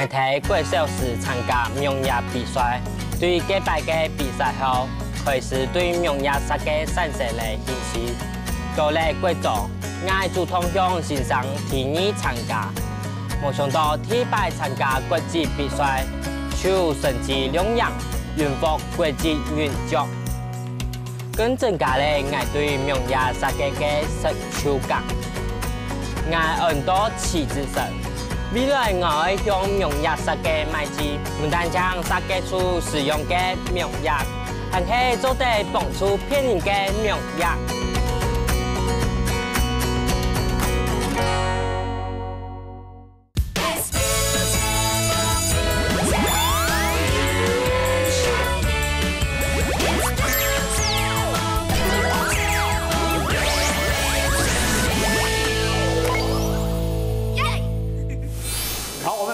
在过小时参加农业比赛，对击败嘅比赛后，开始对农业设计产生了兴趣。到了过早，我主动向先生提议参加，没想到第一摆参加国际比赛，就成绩亮眼，荣获国际运奖。更增加了我对农业设计嘅需求感。我很多旗帜神，未来我会向农业设计迈进，不但将设计出实用嘅农业，还可以做得帮助别人嘅农业。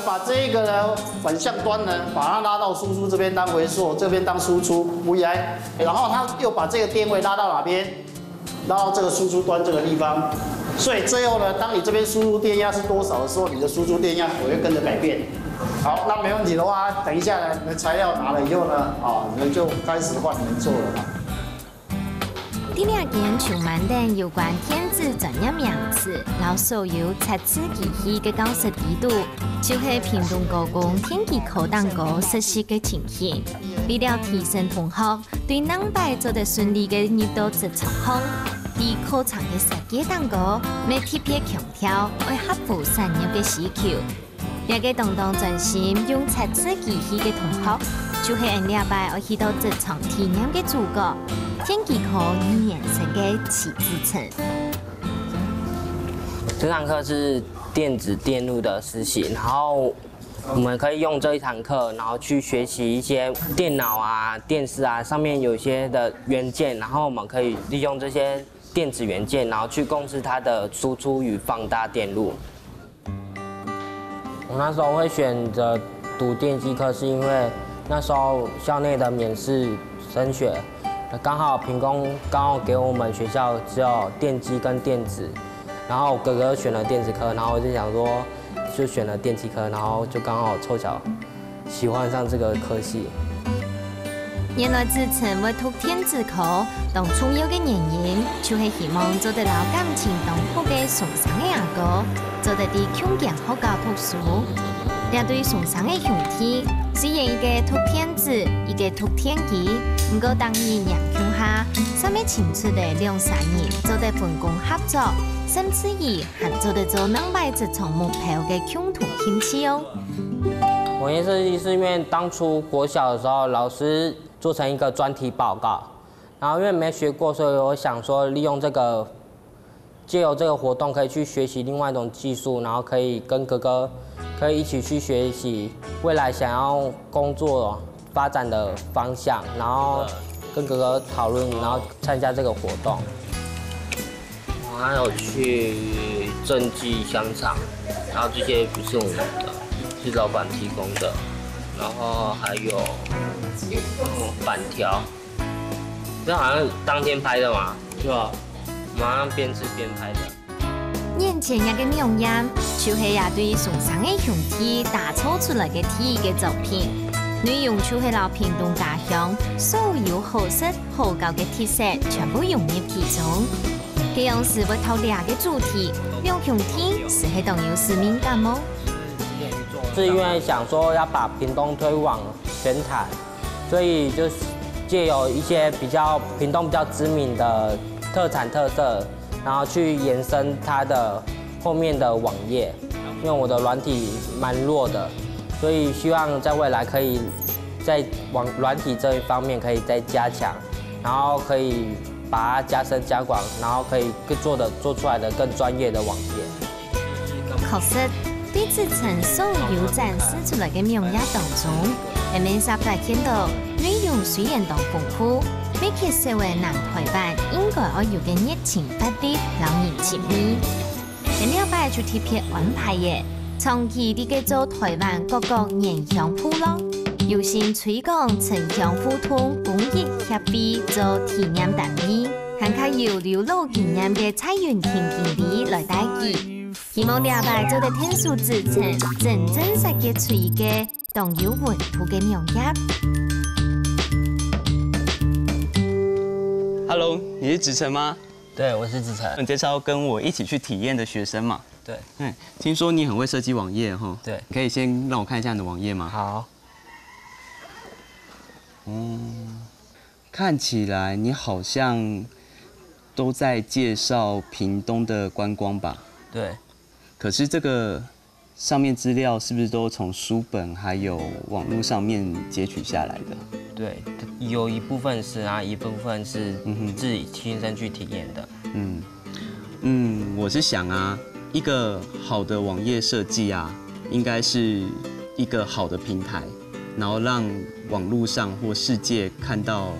把这个呢反向端呢，把它拉到输出这边当回溯，这边当输出 VI， 然后它又把这个电位拉到哪边？拉到这个输出端这个地方。所以最后呢，当你这边输入电压是多少的时候，你的输出电压也会跟着改变。好，那没问题的话，等一下呢，你的材料拿了以后呢，你们就开始换人做了。第2件充满等有关天子专业名词，老所有测试机器嘅教室地图，就是屏东高工天气考蛋糕实施嘅情形。为了提升同学对能摆做得顺利嘅入到职场方，对考场嘅设计蛋糕，要特别强调为合乎产业嘅需求。也个当专心用测试机器嘅同学，就是下礼拜要去到职场体验嘅主角。天气科语言生嘅旗帜层。这堂课是电子电路的实习，然后我们可以用这一堂课，然后去学习一些电脑啊、电视啊上面有一些的元件，然后我们可以利用这些电子元件，然后去控制它的输出与放大电路。我那时候会选择读电机科，是因为那时候校内的免试升学。刚好屏东给我们学校只有电机跟电子，然后哥哥选了电子科，然后我就想说就选了电机科，然后就刚好凑巧喜欢上这个科系。原来自称要读电子科，当初有个原因，就是希望做得到感情当好嘅崇尚嘅阿哥，做得啲强健好教读书。也对崇尚嘅兄弟，虽然一个读电子，一个读天机，不过当然两强下，上面请出的2、3人做得分工合作，甚至于还做得做能摆职场目标嘅共同兴趣哦。我也是因为当初国小的时候，老师做成一个专题报告，然后因为没学过，所以我想说利用借由这个活动，可以去学习另外一种技术，然后可以跟哥哥可以一起去学习未来想要工作发展的方向，然后跟哥哥讨论，然后参加这个活动。我还有去正记香肠，然后这些不是我们的，是老板提供的，然后还有板条，这好像当天拍的嘛，是吧？马上边吃边拍的。眼前一个名言，就是也对崇尚嘅兄弟打造出来嘅第一个作品。内容就是老屏东家乡所有好食好教嘅特色，全部融入其中。这样是要透2个主题，让兄弟是系当有使命感吗？是因为想说要把屏东推往全台，所以就借由一些屏东比较知名的特产特色，然后去延伸它的后面的网页。因为我的软体蛮弱的，所以希望在未来可以在软体这一方面可以再加强，然后可以把它加深加广，然后可以做出来的更专业的网页。确实，对自称所有展示出来嘅名业当中，人们实在见到内容虽然当丰富。每个社会南台湾应该要有嘅热情不力，让人亲密。前礼拜就特别安排嘅，长期地做台湾各个原乡部落，有心推广城乡互通公益协会做体验单位，还可由流露经验嘅蔡元婷经理来带记。希望了解做的天数制成真真实嘅炊嘅，同有温度嘅农业。Hello， 你是子晨吗？对，我是子晨。你这是要跟我一起去体验的学生嘛？对。听说你很会设计网页哈？对。可以先让我看一下你的网页吗？好。看起来你好像都在介绍屏东的观光吧？对。可是这个上面资料是不是都从书本还有网络上面截取下来的？对，有一部分是啊，一部分是自己亲身去体验的。我是想啊，一个好的网页设计啊，应该是一个好的平台，然后让网络上或世界看到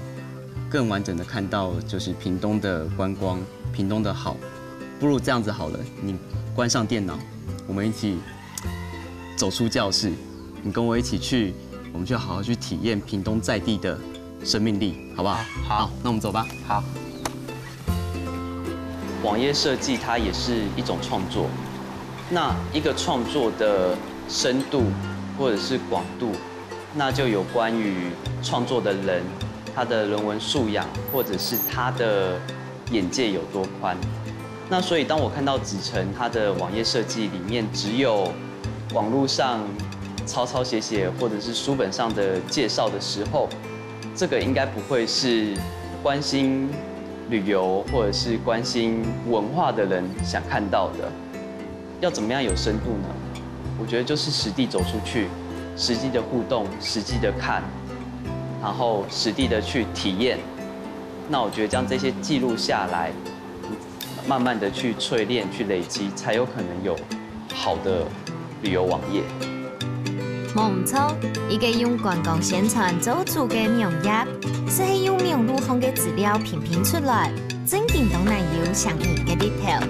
更完整的看到，就是屏东的观光，屏东的好。不如这样子好了，你关上电脑，我们一起走出教室，你跟我一起去，我们就好好去体验屏东在地的生命力，好不好？好，那我们走吧。好。网页设计它也是一种创作，那一个创作的深度或者是广度，那就有关于创作的人他的人文素养，或者是他的眼界有多宽。那所以当我看到子晨他的网页设计里面只有网络上抄抄写写或者是书本上的介绍的时候，这个应该不会是关心旅游或者是关心文化的人想看到的。要怎么样有深度呢？我觉得就是实地走出去，实际的互动，实际的看，然后实地的去体验。那我觉得将这些记录下来，慢慢的去淬炼、去累积，才有可能有好的旅游网页。冇唔错，一个用观光宣传做主嘅农业，是系用网络上嘅资料拼拼出来，正经东南有相应嘅地头。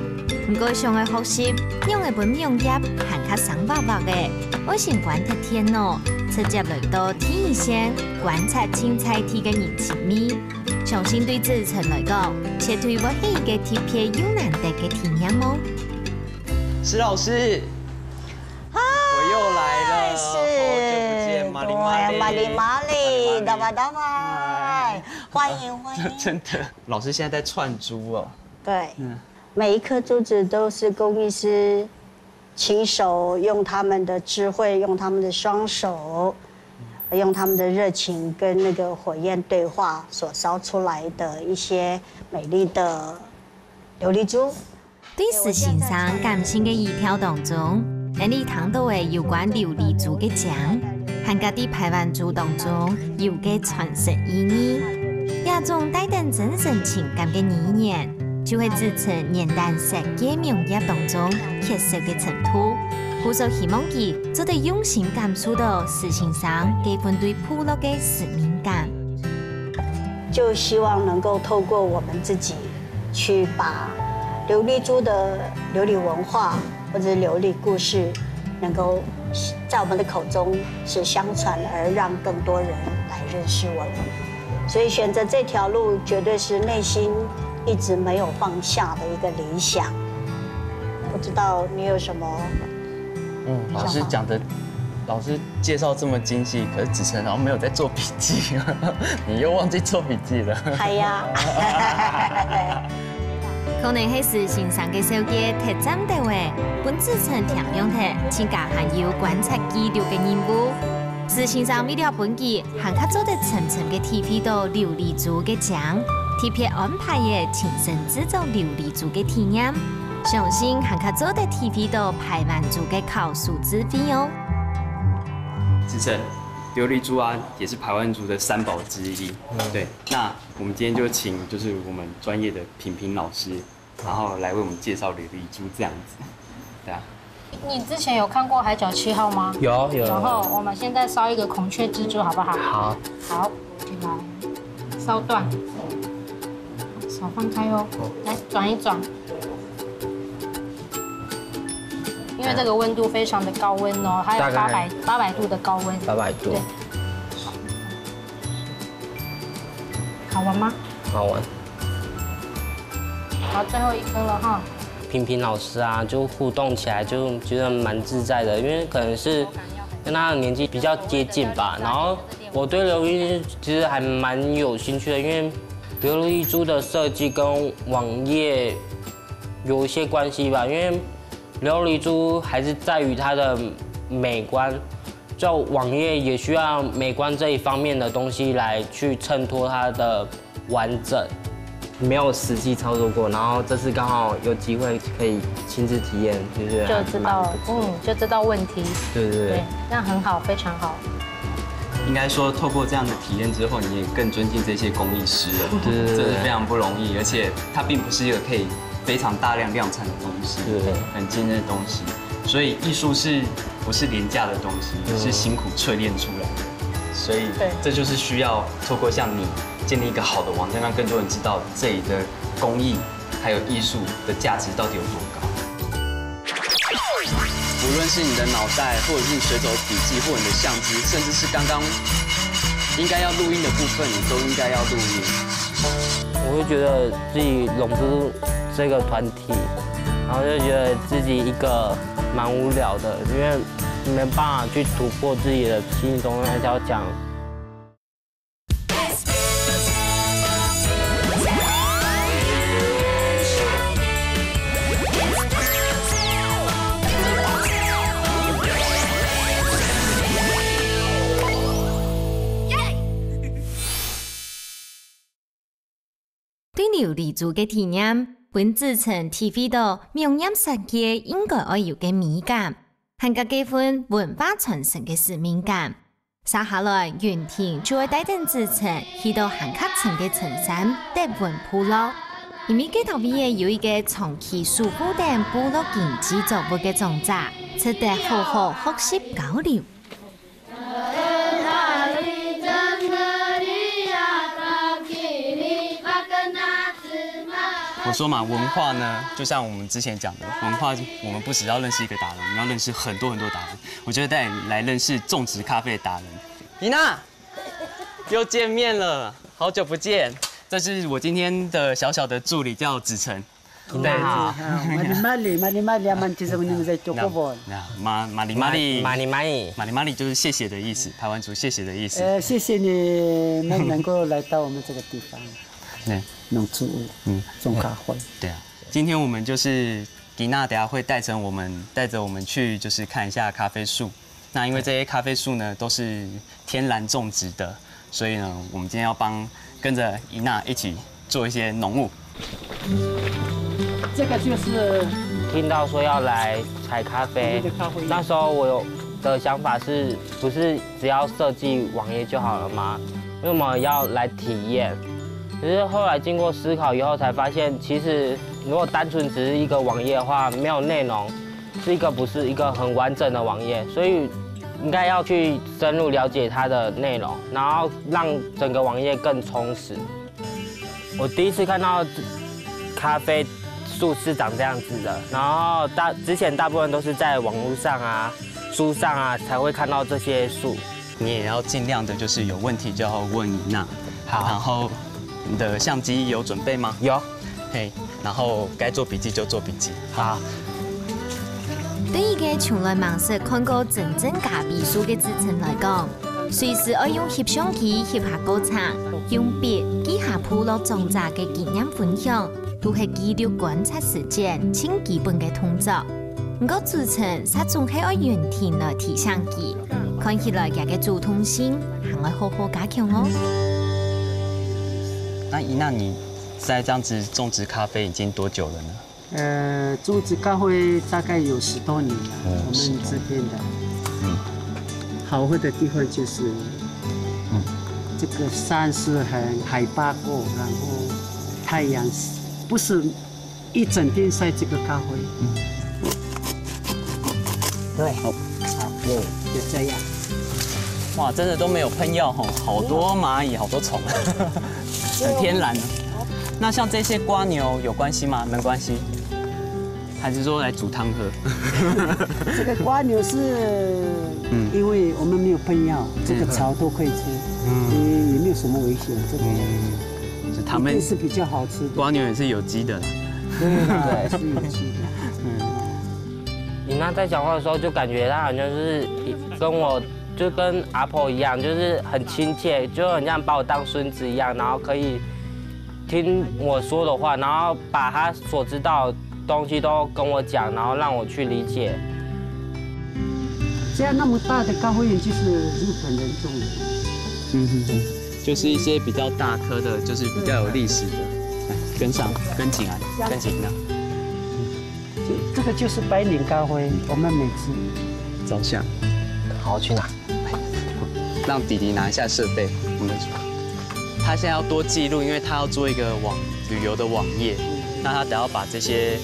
唔过上嘅学习，用嘅本农业行较生白白嘅，我先观察天咯，直接来到体验先观察青菜地嘅人情味。相信对子晨来讲，切对我系一个特别又难得嘅体验哦。石老师。我又来了，好久不见，玛丽，大巴，欢迎。真的，老师现在在串珠哦。对，每一颗珠子都是工艺师亲手用他们的智慧，用他们的双手，用他们的热情跟那个火焰对话所烧出来的一些美丽的琉璃珠。对事情上感性嘅一条当中。咱哋谈到嘅有关琉璃珠嘅奖，和家啲排湾族当中有嘅传承意义，也种带点真正情感嘅理念，就会制成年代设计农业当中特色嘅尘土。我就希望佢做得用心感受到事情上几份对部落嘅使命感，就希望能够透过我们自己去把琉璃珠的琉璃文化。或者琉璃故事，能够在我们的口中是相传，而让更多人来认识我们。所以选择这条路，绝对是内心一直没有放下的一个理想。不知道你有什么？老师讲的，老师介绍这么精细，可是子晨好像没有在做笔记，你又忘记做笔记了。系啊。可能係事情上嘅手機特針地位，本子晨填用題，請加含有觀察記錄嘅任務。事情上為了本記，行較做得層層嘅體會到琉璃珠嘅獎，特別安排嘅親身製造琉璃珠嘅體驗，相信行較做得體會到排灣族嘅考數智慧哦。子晨，琉璃珠啊，也是排灣族的三寶之一。对，那我們今天就請就是我們專業的品評老師。然後來為我們介紹琉璃珠這樣子，對啊。你之前有看過海角7號嗎？有。然後我們現在燒一個孔雀蜘蛛，好不好？好。好，來燒斷，手放開哦。來轉一轉，因為這個溫度非常的高溫哦，還有800度的高溫。800度。對。好玩嗎？好玩。好，最後一顆了哈。平平老师啊，就互动起来就觉得蛮自在的，因为可能是跟他的年纪比较接近吧。然后我对琉璃其实还蛮有兴趣的，因为琉璃珠的设计跟网页有一些关系吧，因为琉璃珠还是在于它的美观，就网页也需要美观这一方面的东西来去衬托它的完整。没有实际操作过，然后这次刚好有机会可以亲自体验，就是就知道，就知道问题。对，那很好，非常好。应该说，透过这样的体验之后，你也更尊敬这些工艺师了。对，这是非常不容易，而且它并不是一个可以非常大量量产的东西，对，很惊人的东西。所以艺术不是廉价的东西，是辛苦淬炼出来的。所以这就是需要透过像你建立一个好的网站，让更多人知道这里的工艺还有艺术的价值到底有多高。无论是你的脑袋，或者是你随手笔记，或者你的相机，甚至是刚刚应该要录音的部分，你都应该要录音。我会觉得自己融入这个团体，然后就觉得自己一个蛮无聊的，因为没办法去突破自己的心中那条墙。对琉璃珠嘅體驗，本自曾體會到明豔世界應該要有嘅美感，和個幾份文化傳承嘅使命感。接下來，袁婷就會帶領自曾去到韓客城嘅城山德文部落，因為佢頭邊有一個長期守護等部落經濟作物嘅種子，值得好好學習交流。我說嘛，文化呢，就像我們之前講的，文化我們不只要認識一個達人，我們要認識很多達人。我覺得帶你來認識種植咖啡的達人。伊娜，又見面了，好久不見。這是我今天的小小的助理，叫子晨。對，好。玛麗就是謝謝的意思，排灣族謝謝的意思。謝謝你們能夠來到我們這個地方。對。農作物，種咖啡。對啊，今天我們就是吉娜，等下會帶着我們去，就是看一下咖啡樹。那因為這些咖啡樹呢，都是天然種植的，所以呢，我們今天要跟着伊娜一起做一些農務。這個就是聽到說要來採咖啡，那時候我有的想法是，不是只要設計網頁就好了嗎？為什麼要來體驗？可是後來經過思考以後，才發現其實如果單純只是一個網頁的話，沒有內容，不是一個很完整的網頁，所以應該要去深入了解它的內容，然後讓整個網頁更充實。我第一次看到咖啡樹是長這樣子的，然後之前大部分都是在網絡上啊、書上啊才會看到這些樹。你也要盡量的，就是有問題就要問伊娜。好，然後。你的相機有準備嗎？有，嘿，然後該做筆記就做筆記。好。對一個從來冇識看過真正咖啡樹嘅自曾來講，隨時要用翕相機翕下過程，用筆記下部落種植嘅經驗分享，都係記錄觀察時間清基本嘅動作。不過自曾實總係要原田來提相機，看起來佢嘅主動性還要好好加強哦。那伊娜，你在這樣子種植咖啡已經多久了呢？種植咖啡大概有10多年了。我們這邊的，好喝的地方就是，這個山是很海拔高，然後太陽不是一整天曬這個咖啡。對，好，就這樣。哇，真的都沒有噴藥吼，好多螞蟻，好多蟲。很天然。那像這些蝸牛有關係嗎？沒關係，還是說來煮湯喝？這個蝸牛是，因為我們沒有噴藥，這個草都可以吃，也沒有什麼危險。這個，它們是比較好吃的。蝸牛也是有機的。對，是有機的。你那在讲话的时候，就感觉他好像是跟我，就跟阿婆一样，就是很亲切，就很像把我当孙子一样，然后可以听我说的话，然后把他所知道的东西都跟我讲，然后让我去理解。这样那么大的高花园就是日本人种的。就是一些比较大棵的，就是比较有历史的。来，跟上，跟紧啊，跟紧啊。这个就是白莲高灰，我们每次照相。好，去哪？让弟弟拿一下设备，我们他现在要多记录，因为他要做一个旅游的网页，那他得要把这些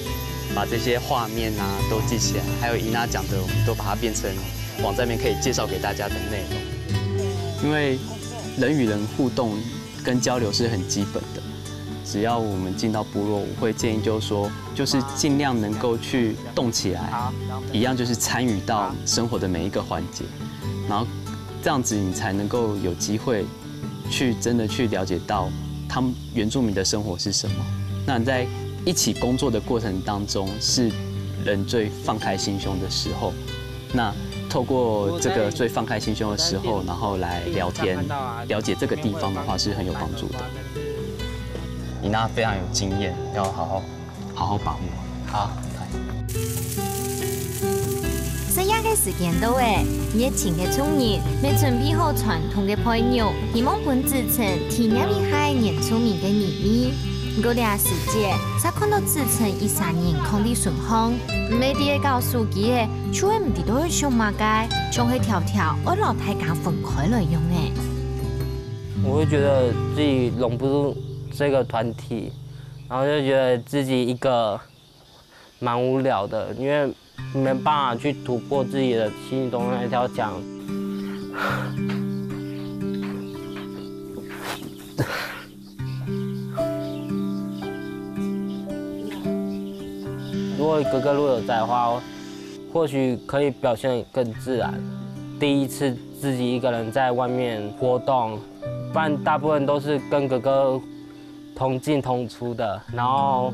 画面啊都记起来，还有伊娜讲的，我们都把它变成网站面可以介绍给大家的内容。因为人与人互动跟交流是很基本的，只要我们进到部落，我会建议就是说，就是尽量能够去动起来，一样就是参与到生活的每一个环节，然后这样子你才能够有机会去真的去了解到他们原住民的生活是什么。那你在一起工作的过程当中，是人最放开心胸的时候。那透过这个最放开心胸的时候，然后来聊天，了解这个地方的话是很有帮助的。伊娜非常有经验，要好好把握。好。这样嘅时间到诶，热情嘅村人未准备好传统嘅配料，希望本自成体验一下原住民嘅秘密。嗰俩时节，才看到自成以3年康的顺风，每啲嘅告诉佢嘅，除咗唔知道去上马街，仲去条条我老太家分开来用诶。我会觉得自己融不入这个团体，然后就觉得自己一个蛮无聊的，因为没办法去突破自己的心中那条墙。如果哥哥有在的话，或许可以表现得更自然。第一次自己一个人在外面活动，不然大部分都是跟哥哥同进同出的。然后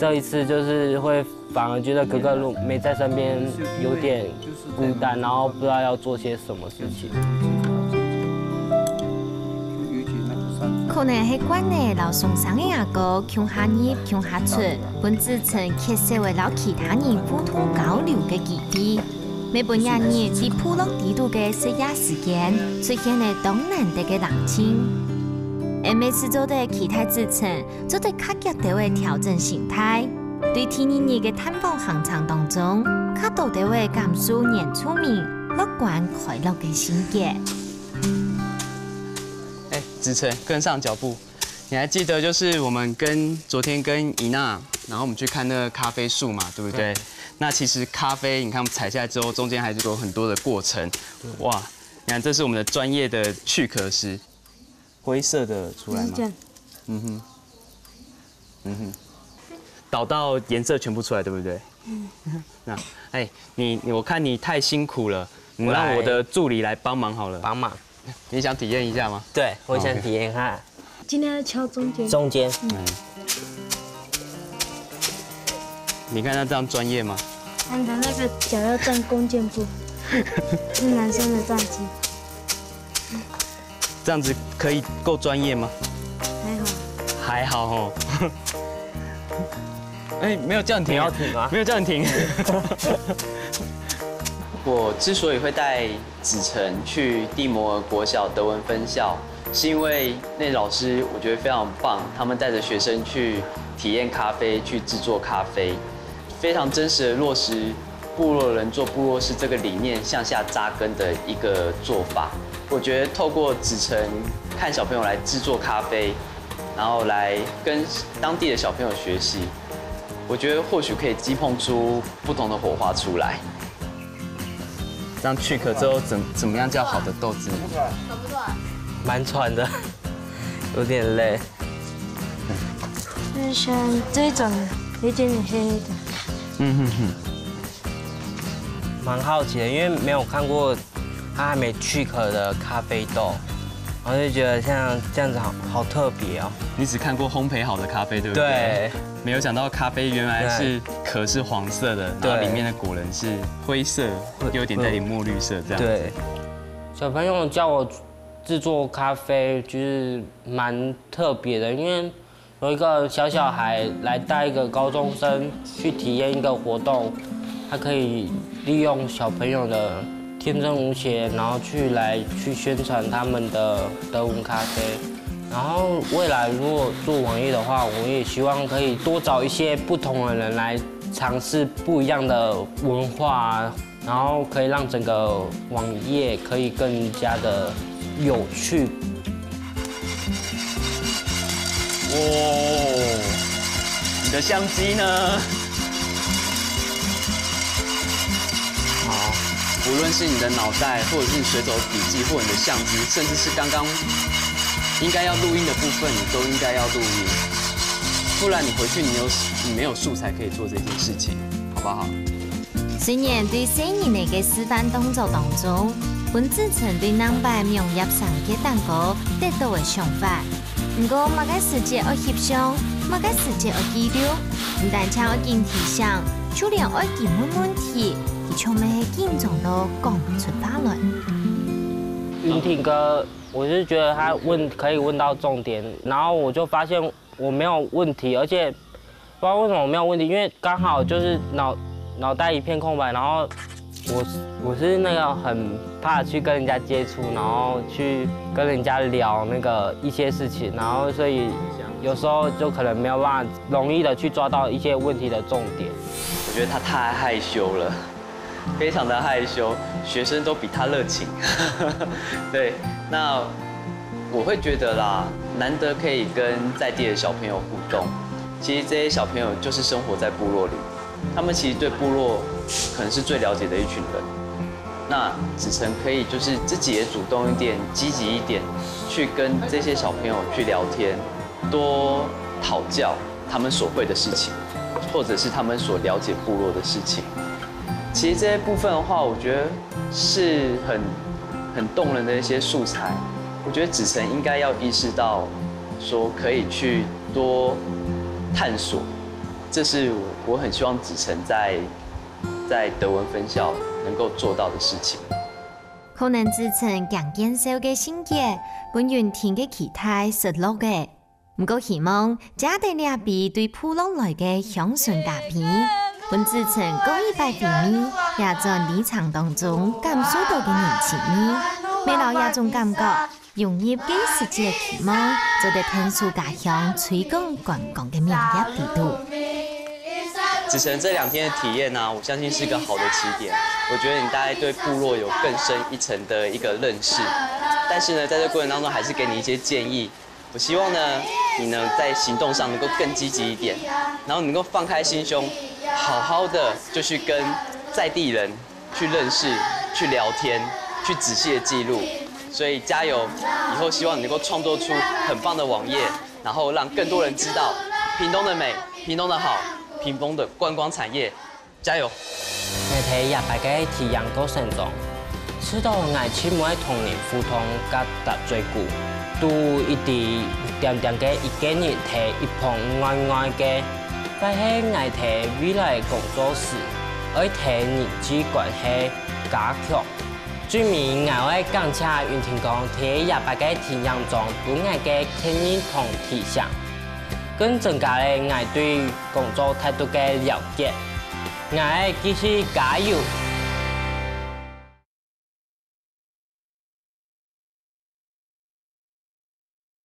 这一次就是会反而觉得哥哥没在身边，有点孤单，然后不知道要做些什么事情。可能係關呢老送上嘅阿哥強下入強下出，本自成缺少為老其他人互通交流嘅機會。每半日日喺部落地度嘅食夜時間，出現了當難得嘅冷清。而每次做的其他自成，做得較極地會調整心態，對天然日嘅探訪行程當中，較多地會感受原住民樂觀快樂嘅性格。子成跟上脚步，你还记得就是我们昨天跟伊娜，然后我们去看那个咖啡树嘛，对不对？那其实咖啡，你看我们采下来之后，中间还是有很多的过程。哇，你看这是我们的专业的去壳师，灰色的出来吗？倒到颜色全部出来，对不对？那我看你太辛苦了，你让我的助理来帮忙好了。帮忙。你想体验一下吗？对，我想体验看。今天要敲中间。中间。你看他这样专业吗？你的那个脚要站弓箭步，是男生的站姿。这样子可以够专业吗？还好哦。没有叫你停，你要停啊？没有叫你停。我之所以会带子成去蒂摩尔国小德文分校，是因为那老师我觉得非常棒，他们带着学生去体验咖啡，去制作咖啡，非常真实的落实部落人做部落事这个理念向下扎根的一个做法。我觉得透过子成看小朋友来制作咖啡，然后来跟当地的小朋友学习，我觉得或许可以激碰出不同的火花出来。这样去壳之后怎么样叫好的豆子？喘不喘？蛮喘的，有点累。就是像这种有点黑的。蛮好奇的，因为没有看过它还没去壳的咖啡豆，我就觉得像这样子好特别哦。你只看过烘焙好的咖啡，对不对？对。没有想到咖啡原来是壳是黄色的，然后里面的果仁是灰色，又有点带点墨绿色这样子。对。小朋友叫我制作咖啡，就是蛮特别的，因为有一个小孩来带一个高中生去体验一个活动，他可以利用小朋友的天真无邪，然后去宣传他们的德文咖啡。然后未来如果做网页的话，我也希望可以多找一些不同的人来尝试不一样的文化，然后可以让整个网页可以更加的有趣。哇，你的相机呢？好，无论是你的脑袋，或者是你随手笔记，或者你的相机，甚至是刚刚应该要录音的部分，你都应该要录音，不然你回去你没有素材可以做这件事情，好不好？虽然对新人的示范动作当中，本志成对南摆农业上嘅蛋糕得到嘅想法，不过某个时节要翕相，某个时节要记录，唔但只要见提醒，就连爱见问题，而从咩紧张都讲不出话来。云婷哥。我是觉得他可以问到重点，然后我就发现我没有问题，而且不知道为什么我没有问题，因为刚好就是脑袋一片空白，然后我是那个很怕去跟人家接触，然后去跟人家聊那个一些事情，然后所以有时候就可能没有办法容易的去抓到一些问题的重点。我觉得他太害羞了，非常的害羞，学生都比他热情。对。那我会觉得啦，难得可以跟在地的小朋友互动。其实这些小朋友就是生活在部落里，他们其实对部落可能是最了解的一群人。那子成可以就是自己也主动一点、积极一点，去跟这些小朋友去聊天，多讨教他们所会的事情，或者是他们所了解部落的事情。其实这些部分的话，我觉得是很动人的一些素材，我觉得子成应该要意识到，说可以去多探索，这是我很希望子成在德文分校能够做到的事情。可能子成càng減少嘅心結，本原田嘅期待失落嘅，唔過希望加大兩邊對普朗來嘅鄉村咖啡。本子成高一百厘米，也在呢場當中感受到嘅年輕味，未來也種感覺，融入嘅世界期望，做得天數家鄉推廣觀光嘅名業地圖。子成這2天的體驗呢，我相信是一個好的起點。我覺得你大概對部落有更深一層的一個認識，但是呢，在這過程當中，還是給你一些建議。我希望呢，你呢在行動上能夠更積極一點，然後能夠放開心胸。好好的就去跟在地人去認識、去聊天、去仔細的記錄，所以加油！以後希望你能夠創作出很棒的網頁，然後讓更多人知道屏東的美、屏東的好、屏東的觀光產業，加油！我睇日白嘅體驗過程中，知道我姊妹童年互動甲搭最久，都一直點點嘅一個人睇一旁愛愛嘅。但係我睇未來工作時，我睇人際關係加強。最尾我會感謝雲婷講喺廿八個體驗中，本我嘅客人同提醒，更增加了我對工作態度嘅了解。我會繼續加油。